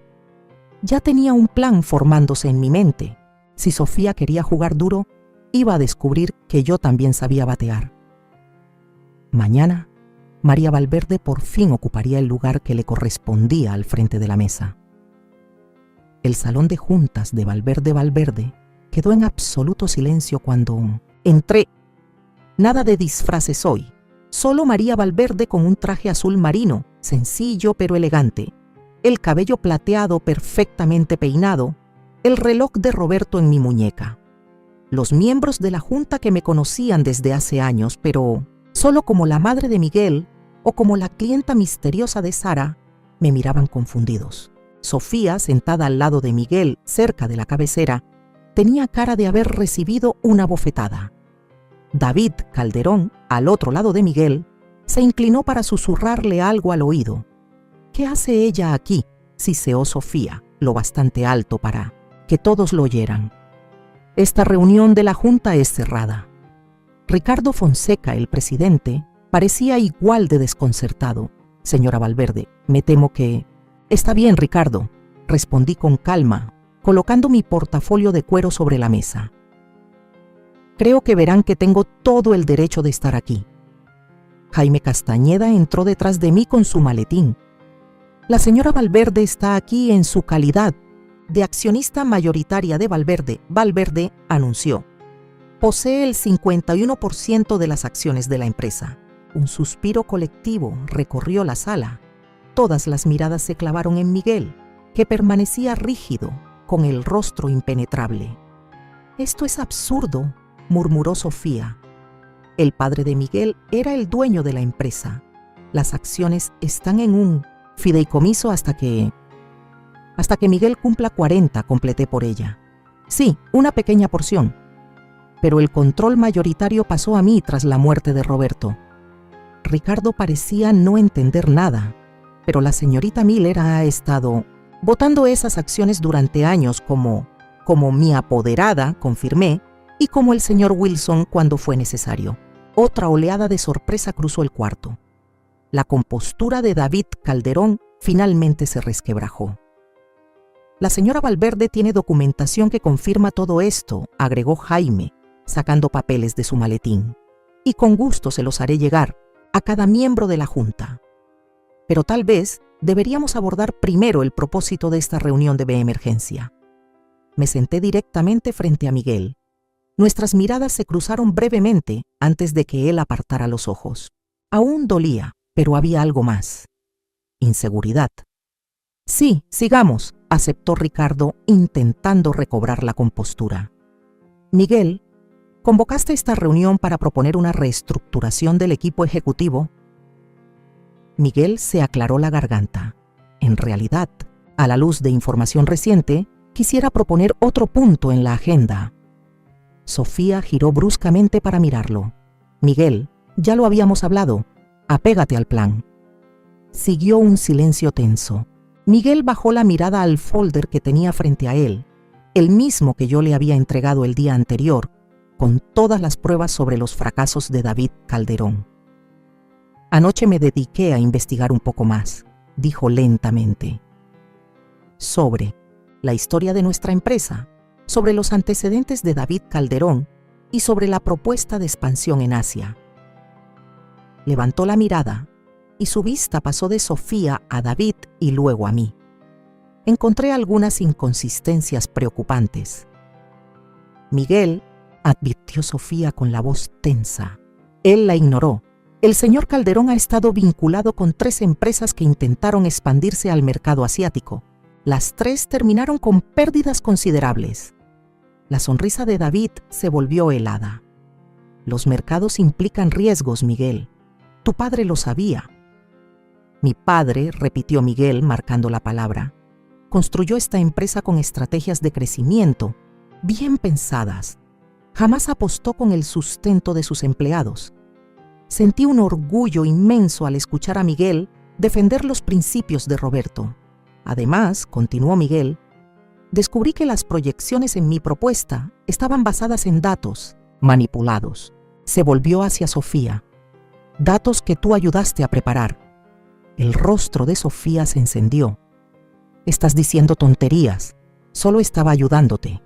Ya tenía un plan formándose en mi mente. Si Sofía quería jugar duro, iba a descubrir que yo también sabía batear. Mañana, María Valverde por fin ocuparía el lugar que le correspondía al frente de la mesa. El salón de juntas de Valverde quedó en absoluto silencio cuando entré. Nada de disfraces hoy, solo María Valverde con un traje azul marino, sencillo pero elegante, el cabello plateado perfectamente peinado, el reloj de Roberto en mi muñeca. Los miembros de la junta que me conocían desde hace años, pero solo como la madre de Miguel o como la clienta misteriosa de Sara, me miraban confundidos. Sofía, sentada al lado de Miguel, cerca de la cabecera, tenía cara de haber recibido una bofetada. David Calderón, al otro lado de Miguel, se inclinó para susurrarle algo al oído. ¿Qué hace ella aquí?, siseó Sofía, lo bastante alto para que todos lo oyeran. Esta reunión de la Junta es cerrada. Ricardo Fonseca, el presidente, parecía igual de desconcertado. Señora Valverde, me temo que... Está bien, Ricardo, respondí con calma, colocando mi portafolio de cuero sobre la mesa. Creo que verán que tengo todo el derecho de estar aquí. Jaime Castañeda entró detrás de mí con su maletín. La señora Valverde está aquí en su calidad de accionista mayoritaria de Valverde anunció. Posee el 51% de las acciones de la empresa. Un suspiro colectivo recorrió la sala. Todas las miradas se clavaron en Miguel, que permanecía rígido, con el rostro impenetrable. «Esto es absurdo», murmuró Sofía. El padre de Miguel era el dueño de la empresa. Las acciones están en un fideicomiso hasta que Miguel cumpla 40, completé por ella. Sí, una pequeña porción. Pero el control mayoritario pasó a mí tras la muerte de Roberto. Ricardo parecía no entender nada, pero la señorita Miller ha estado votando esas acciones durante años como mi apoderada, confirmé, y como el señor Wilson cuando fue necesario. Otra oleada de sorpresa cruzó el cuarto. La compostura de David Calderón finalmente se resquebrajó. La señora Valverde tiene documentación que confirma todo esto, agregó Jaime, sacando papeles de su maletín. Y con gusto se los haré llegar a cada miembro de la Junta. Pero tal vez deberíamos abordar primero el propósito de esta reunión de emergencia. Me senté directamente frente a Miguel. Nuestras miradas se cruzaron brevemente antes de que él apartara los ojos. Aún dolía, pero había algo más. Inseguridad. Sí, sigamos, aceptó Ricardo, intentando recobrar la compostura. Miguel, ¿convocaste esta reunión para proponer una reestructuración del equipo ejecutivo? Miguel se aclaró la garganta. En realidad, a la luz de información reciente, quisiera proponer otro punto en la agenda. Sofía giró bruscamente para mirarlo. Miguel, ya lo habíamos hablado. Apégate al plan. Siguió un silencio tenso. Miguel bajó la mirada al folder que tenía frente a él, el mismo que yo le había entregado el día anterior, con todas las pruebas sobre los fracasos de David Calderón. Anoche me dediqué a investigar un poco más, dijo lentamente. Sobre la historia de nuestra empresa, sobre los antecedentes de David Calderón y sobre la propuesta de expansión en Asia. Levantó la mirada y su vista pasó de Sofía a David y luego a mí. Encontré algunas inconsistencias preocupantes. Miguel, advirtió Sofía con la voz tensa. Él la ignoró. El señor Calderón ha estado vinculado con 3 empresas que intentaron expandirse al mercado asiático. Las 3 terminaron con pérdidas considerables. La sonrisa de David se volvió helada. Los mercados implican riesgos, Miguel. Tu padre lo sabía. Mi padre, repitió Miguel marcando la palabra, construyó esta empresa con estrategias de crecimiento, bien pensadas. Jamás apostó con el sustento de sus empleados. Sentí un orgullo inmenso al escuchar a Miguel defender los principios de Roberto. Además, continuó Miguel, descubrí que las proyecciones en mi propuesta estaban basadas en datos manipulados. Se volvió hacia Sofía. Datos que tú ayudaste a preparar. El rostro de Sofía se encendió. Estás diciendo tonterías. Solo estaba ayudándote.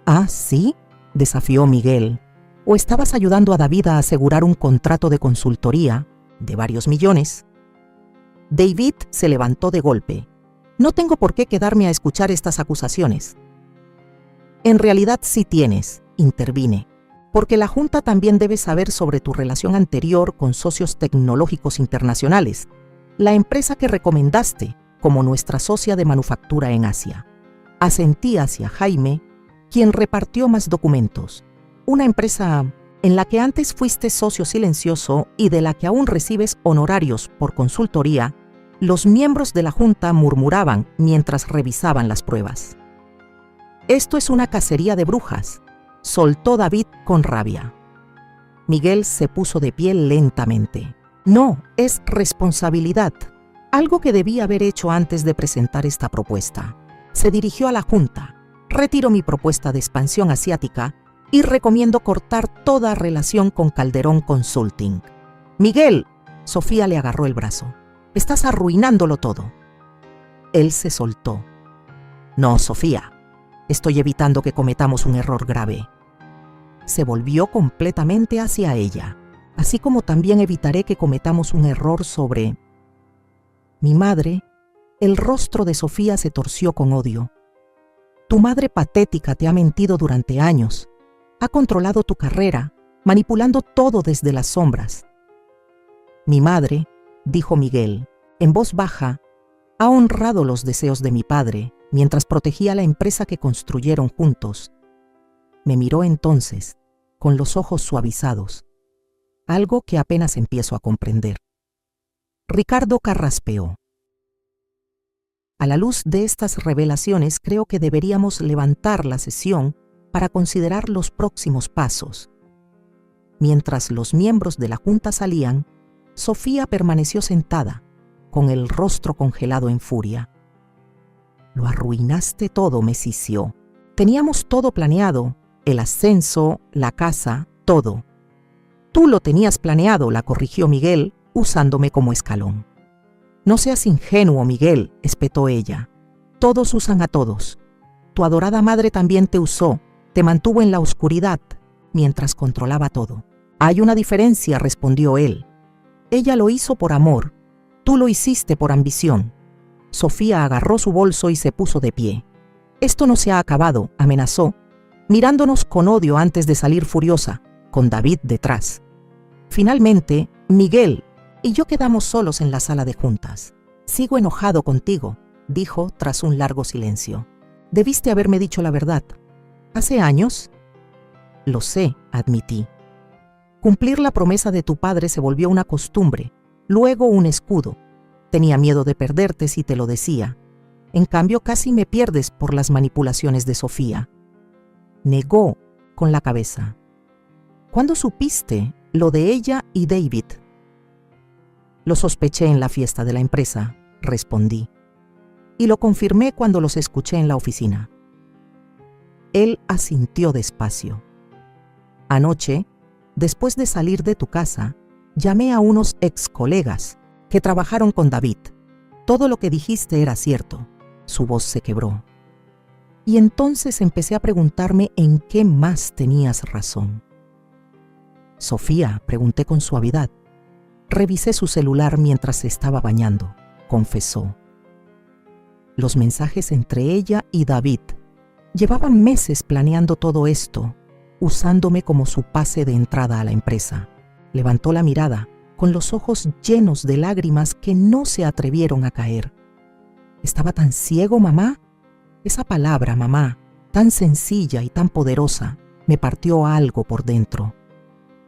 ¿Ah, sí?, desafió Miguel. ¿O estabas ayudando a David a asegurar un contrato de consultoría de varios millones? David se levantó de golpe. No tengo por qué quedarme a escuchar estas acusaciones. En realidad sí tienes, intervine, porque la Junta también debe saber sobre tu relación anterior con Socios Tecnológicos Internacionales, la empresa que recomendaste como nuestra socia de manufactura en Asia. Asentí hacia Jaime, quien repartió más documentos. Una empresa en la que antes fuiste socio silencioso y de la que aún recibes honorarios por consultoría. Los miembros de la Junta murmuraban mientras revisaban las pruebas. Esto es una cacería de brujas, soltó David con rabia. Miguel se puso de pie lentamente. No, es responsabilidad, algo que debí haber hecho antes de presentar esta propuesta. Se dirigió a la Junta. Retiro mi propuesta de expansión asiática y recomiendo cortar toda relación con Calderón Consulting. Miguel, Sofía le agarró el brazo. Estás arruinándolo todo. Él se soltó. No, Sofía, estoy evitando que cometamos un error grave. Se volvió completamente hacia ella, así como también evitaré que cometamos un error sobre mi madre. El rostro de Sofía se torció con odio. Tu madre patética te ha mentido durante años. Ha controlado tu carrera, manipulando todo desde las sombras. Mi madre, dijo Miguel, en voz baja, ha honrado los deseos de mi padre mientras protegía la empresa que construyeron juntos. Me miró entonces, con los ojos suavizados, algo que apenas empiezo a comprender. Ricardo carraspeó. A la luz de estas revelaciones, creo que deberíamos levantar la sesión para considerar los próximos pasos. Mientras los miembros de la Junta salían, Sofía permaneció sentada, con el rostro congelado en furia. Lo arruinaste todo, me sisió. Teníamos todo planeado, el ascenso, la casa, todo. Tú lo tenías planeado, la corrigió Miguel, usándome como escalón. No seas ingenuo, Miguel, espetó ella. Todos usan a todos. Tu adorada madre también te usó, te mantuvo en la oscuridad, mientras controlaba todo. Hay una diferencia, respondió él. Ella lo hizo por amor, tú lo hiciste por ambición. Sofía agarró su bolso y se puso de pie. Esto no se ha acabado, amenazó, mirándonos con odio antes de salir furiosa, con David detrás. Finalmente, Miguel y yo quedamos solos en la sala de juntas. Sigo enojado contigo, dijo tras un largo silencio. Debiste haberme dicho la verdad. ¿Hace años? Lo sé, admití. Cumplir la promesa de tu padre se volvió una costumbre, luego un escudo. Tenía miedo de perderte si te lo decía. En cambio, casi me pierdes por las manipulaciones de Sofía. Negó, con la cabeza. ¿Cuándo supiste lo de ella y David? Lo sospeché en la fiesta de la empresa, respondí, y lo confirmé cuando los escuché en la oficina. Él asintió despacio. Anoche, después de salir de tu casa, llamé a unos ex colegas que trabajaron con David. Todo lo que dijiste era cierto. Su voz se quebró. Y entonces empecé a preguntarme en qué más tenías razón. Sofía, pregunté con suavidad. Revisé su celular mientras se estaba bañando, confesó. Los mensajes entre ella y David. Llevaban meses planeando todo esto, usándome como su pase de entrada a la empresa. Levantó la mirada, con los ojos llenos de lágrimas que no se atrevieron a caer. ¿Estaba tan ciego, mamá? Esa palabra, mamá, tan sencilla y tan poderosa, me partió algo por dentro.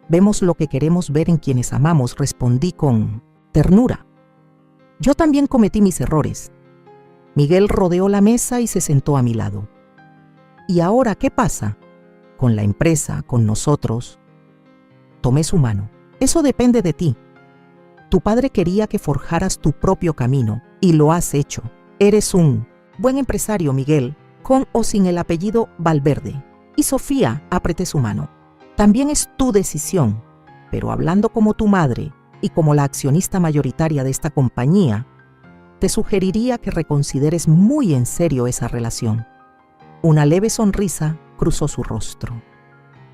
Vemos lo que queremos ver en quienes amamos, respondí con ternura. Yo también cometí mis errores. Miguel rodeó la mesa y se sentó a mi lado. ¿Y ahora qué pasa? Con la empresa, con nosotros. Tomé su mano. Eso depende de ti. Tu padre quería que forjaras tu propio camino, y lo has hecho. Eres un buen empresario, Miguel, con o sin el apellido Valverde. Y Sofía, apreté su mano. También es tu decisión, pero hablando como tu madre y como la accionista mayoritaria de esta compañía, te sugeriría que reconsideres muy en serio esa relación. Una leve sonrisa cruzó su rostro.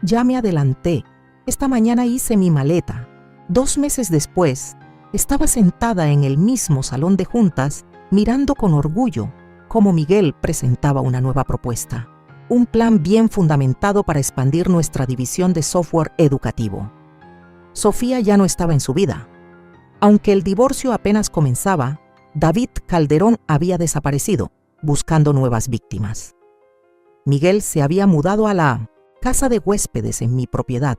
Ya me adelanté. Esta mañana hice mi maleta. 2 meses después, estaba sentada en el mismo salón de juntas, mirando con orgullo cómo Miguel presentaba una nueva propuesta. Un plan bien fundamentado para expandir nuestra división de software educativo. Sofía ya no estaba en su vida. Aunque el divorcio apenas comenzaba, David Calderón había desaparecido, buscando nuevas víctimas. Miguel se había mudado a la casa de huéspedes en mi propiedad,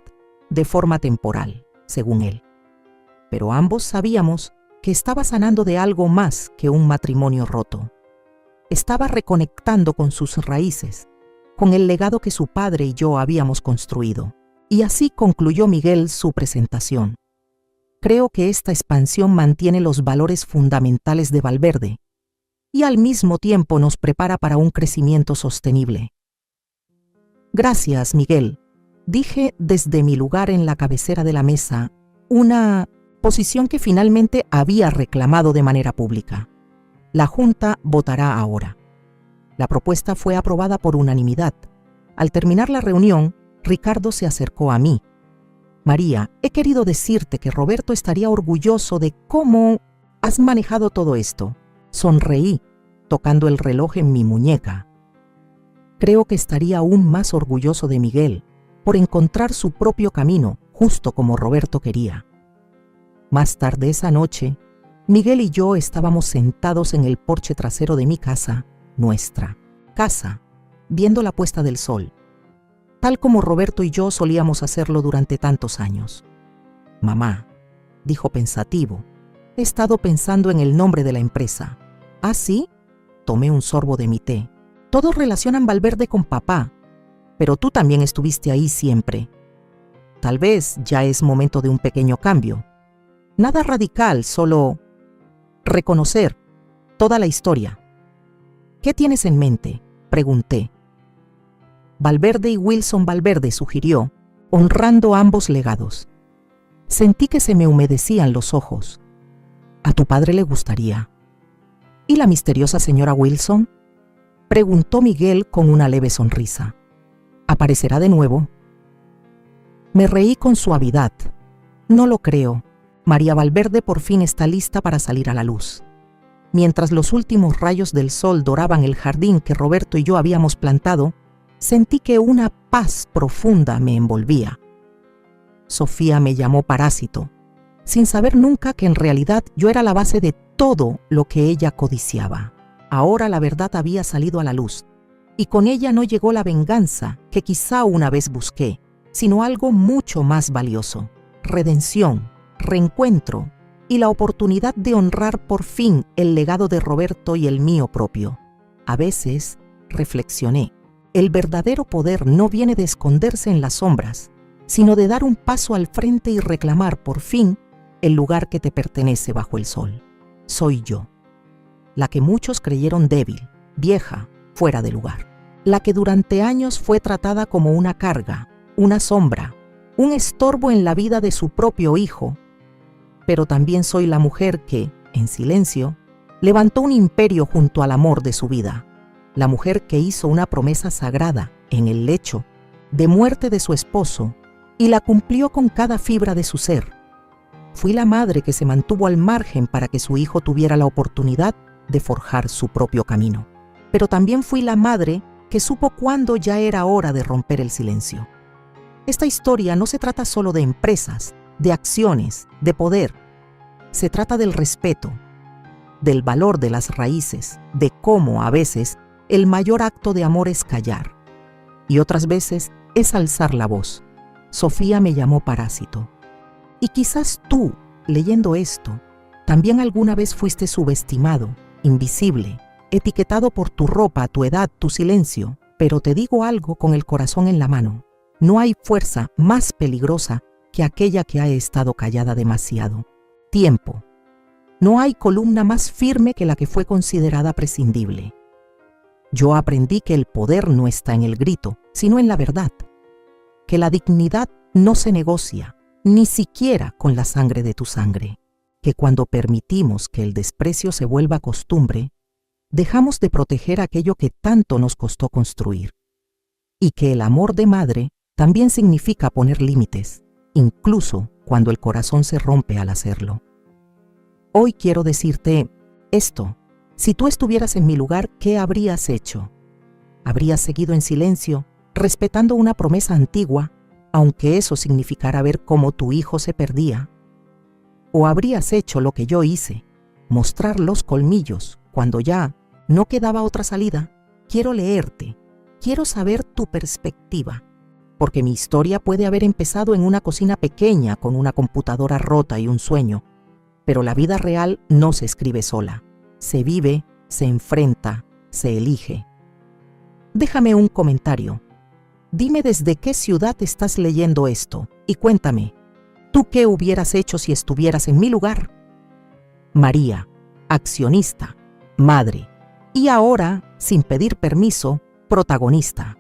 de forma temporal, según él. Pero ambos sabíamos que estaba sanando de algo más que un matrimonio roto. Estaba reconectando con sus raíces, con el legado que su padre y yo habíamos construido. Y así concluyó Miguel su presentación. Creo que esta expansión mantiene los valores fundamentales de Valverde y al mismo tiempo nos prepara para un crecimiento sostenible. Gracias, Miguel, dije desde mi lugar en la cabecera de la mesa, una posición que finalmente había reclamado de manera pública. La Junta votará ahora. La propuesta fue aprobada por unanimidad. Al terminar la reunión, Ricardo se acercó a mí. María, he querido decirte que Roberto estaría orgulloso de cómo has manejado todo esto. Sonreí, tocando el reloj en mi muñeca. Creo que estaría aún más orgulloso de Miguel por encontrar su propio camino, justo como Roberto quería. Más tarde esa noche, Miguel y yo estábamos sentados en el porche trasero de mi casa, nuestra casa, viendo la puesta del sol, tal como Roberto y yo solíamos hacerlo durante tantos años. Mamá, dijo pensativo, he estado pensando en el nombre de la empresa. ¿Ah, sí? Tomé un sorbo de mi té. Todos relacionan Valverde con papá, pero tú también estuviste ahí siempre. Tal vez ya es momento de un pequeño cambio. Nada radical, solo reconocer toda la historia. ¿Qué tienes en mente?, pregunté. Valverde y Wilson Valverde, sugirió, honrando ambos legados. Sentí que se me humedecían los ojos. ¿A tu padre le gustaría? ¿Y la misteriosa señora Wilson?, preguntó Miguel con una leve sonrisa. ¿Aparecerá de nuevo? Me reí con suavidad. No lo creo. María Valverde por fin está lista para salir a la luz. Mientras los últimos rayos del sol doraban el jardín que Roberto y yo habíamos plantado, sentí que una paz profunda me envolvía. Sofía me llamó parásito, sin saber nunca que en realidad yo era la base de todo lo que ella codiciaba. Ahora la verdad había salido a la luz, y con ella no llegó la venganza que quizá una vez busqué, sino algo mucho más valioso: redención, reencuentro y la oportunidad de honrar por fin el legado de Roberto y el mío propio. A veces, reflexioné, El verdadero poder no viene de esconderse en las sombras, sino de dar un paso al frente y reclamar por fin el lugar que te pertenece bajo el sol. Soy yo, la que muchos creyeron débil, vieja, fuera de lugar. La que durante años fue tratada como una carga, una sombra, un estorbo en la vida de su propio hijo. Pero también soy la mujer que, en silencio, levantó un imperio junto al amor de su vida. La mujer que hizo una promesa sagrada en el lecho de muerte de su esposo y la cumplió con cada fibra de su ser. Fui la madre que se mantuvo al margen para que su hijo tuviera la oportunidad de forjar su propio camino. Pero también fui la madre que supo cuándo ya era hora de romper el silencio. Esta historia no se trata solo de empresas, de acciones, de poder. Se trata del respeto, del valor de las raíces, de cómo a veces el mayor acto de amor es callar y otras veces es alzar la voz. Sofía me llamó parásito. Y quizás tú, leyendo esto, también alguna vez fuiste subestimado, invisible, etiquetado por tu ropa, tu edad, tu silencio. Pero te digo algo con el corazón en la mano. No hay fuerza más peligrosa que aquella que ha estado callada demasiado. Tiempo. No hay columna más firme que la que fue considerada prescindible. Yo aprendí que el poder no está en el grito, sino en la verdad. Que la dignidad no se negocia, ni siquiera con la sangre de tu sangre. Que cuando permitimos que el desprecio se vuelva costumbre, dejamos de proteger aquello que tanto nos costó construir. Y que el amor de madre también significa poner límites, incluso cuando el corazón se rompe al hacerlo. Hoy quiero decirte esto. Si tú estuvieras en mi lugar, ¿qué habrías hecho? ¿Habrías seguido en silencio, respetando una promesa antigua, aunque eso significara ver cómo tu hijo se perdía? ¿O habrías hecho lo que yo hice, mostrar los colmillos cuando ya no quedaba otra salida? Quiero leerte, quiero saber tu perspectiva, porque mi historia puede haber empezado en una cocina pequeña con una computadora rota y un sueño, pero la vida real no se escribe sola, se vive, se enfrenta, se elige. Déjame un comentario. Dime desde qué ciudad estás leyendo esto y cuéntame, ¿tú qué hubieras hecho si estuvieras en mi lugar? María, accionista, madre, y ahora, sin pedir permiso, protagonista.